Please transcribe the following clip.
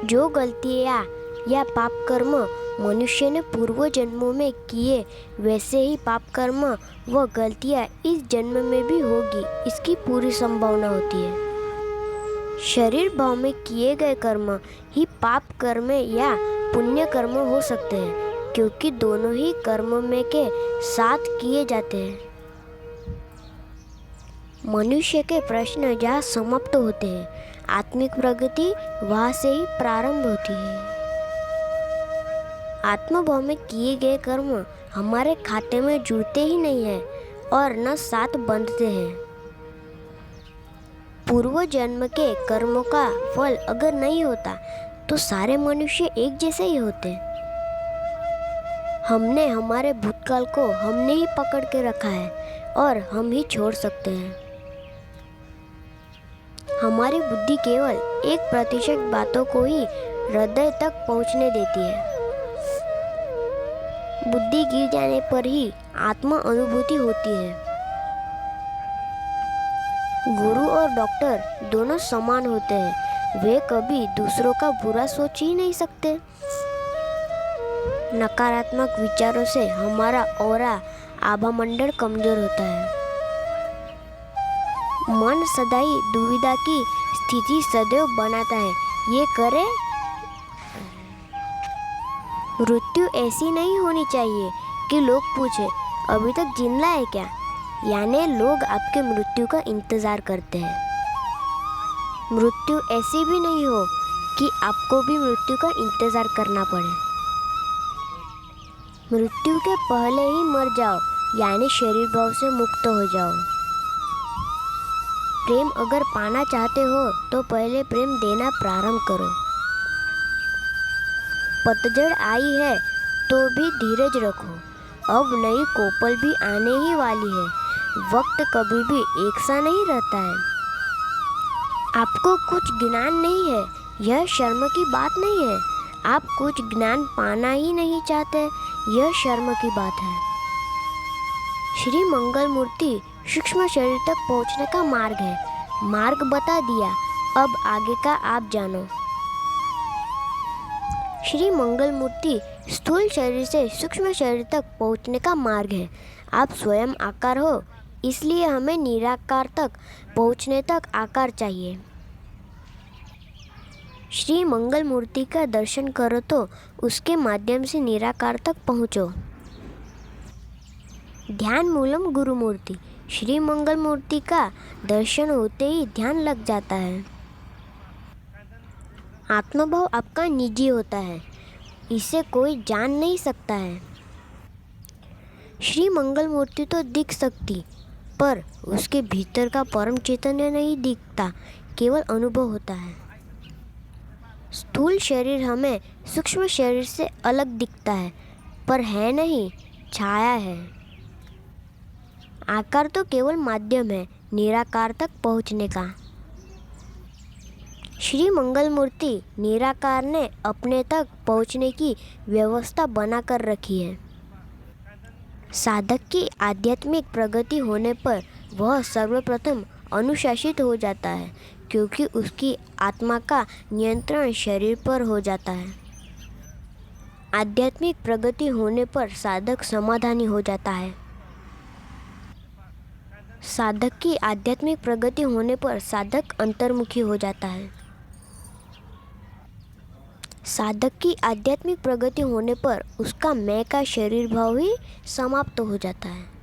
जो गलतियाँ या पाप कर्म मनुष्य ने पूर्व जन्मों में किए, वैसे ही पाप कर्म व गलतियाँ इस जन्म में भी होगी, इसकी पूरी संभावना होती है। शरीर भाव में किए गए कर्म ही पाप कर्म या पुण्य कर्म हो सकते हैं, क्योंकि दोनों ही कर्म में के साथ किए जाते हैं। मनुष्य के प्रश्न जहाँ समाप्त होते हैं, आत्मिक प्रगति वहाँ से ही प्रारंभ होती है। आत्मभाव में किए गए कर्म हमारे खाते में जुड़ते ही नहीं है और न साथ बंधते हैं। पूर्व जन्म के कर्मों का फल अगर नहीं होता तो सारे मनुष्य एक जैसे ही होते। हमने हमारे भूतकाल को हमने ही पकड़ के रखा है और हम ही छोड़ सकते हैं। हमारी बुद्धि केवल 1% बातों को ही हृदय तक पहुंचने देती है। बुद्धि गिर जाने पर ही आत्मा अनुभूति होती है। गुरु और डॉक्टर दोनों समान होते हैं, वे कभी दूसरों का बुरा सोच ही नहीं सकते। नकारात्मक विचारों से हमारा ऑरा आभा मंडल कमजोर होता है। मन सदा ही दुविधा की स्थिति सदैव बनाता है, ये करे। मृत्यु ऐसी नहीं होनी चाहिए कि लोग पूछे अभी तक जिंदा है क्या, यानी लोग आपके मृत्यु का इंतजार करते हैं। मृत्यु ऐसी भी नहीं हो कि आपको भी मृत्यु का इंतजार करना पड़े। मृत्यु के पहले ही मर जाओ, यानी शरीर भाव से मुक्त हो जाओ। प्रेम अगर पाना चाहते हो तो पहले प्रेम देना प्रारंभ करो। पतझड़ आई है तो भी धीरज रखो, अब नई कोपल भी आने ही वाली है। वक्त कभी भी एक सा नहीं रहता है। आपको कुछ ज्ञान नहीं है, यह शर्म की बात नहीं है। आप कुछ ज्ञान पाना ही नहीं चाहते, यह शर्म की बात है। श्री मंगल मूर्ति सूक्ष्म शरीर तक पहुंचने का मार्ग है। मार्ग बता दिया, अब आगे का आप जानो। श्री मंगल मूर्ति स्थूल शरीर से सूक्ष्म शरीर तक पहुंचने का मार्ग है। आप स्वयं आकार हो, इसलिए हमें निराकार तक पहुंचने तक आकार चाहिए। श्री मंगल मूर्ति का दर्शन करो तो उसके माध्यम से निराकार तक पहुँचो। ध्यान मूलम गुरु मूर्ति, श्री मंगल मूर्ति का दर्शन होते ही ध्यान लग जाता है। आत्मभाव आपका निजी होता है, इसे कोई जान नहीं सकता है। श्री मंगल मूर्ति तो दिख सकती, पर उसके भीतर का परम चैतन्य नहीं दिखता, केवल अनुभव होता है। स्थूल शरीर हमें सूक्ष्म शरीर से अलग दिखता है, पर है नहीं, छाया है। आकार तो केवल माध्यम है निराकार तक पहुंचने का। श्री मंगल मूर्ति निराकार ने अपने तक पहुंचने की व्यवस्था बनाकर रखी है। साधक की आध्यात्मिक प्रगति होने पर वह सर्वप्रथम अनुशासित हो जाता है, क्योंकि उसकी आत्मा का नियंत्रण शरीर पर हो जाता है। आध्यात्मिक प्रगति होने पर साधक समाधानी हो जाता है। साधक की आध्यात्मिक प्रगति होने पर साधक अंतर्मुखी हो जाता है। साधक की आध्यात्मिक प्रगति होने पर उसका मैं का शरीर भाव ही समाप्त हो जाता है।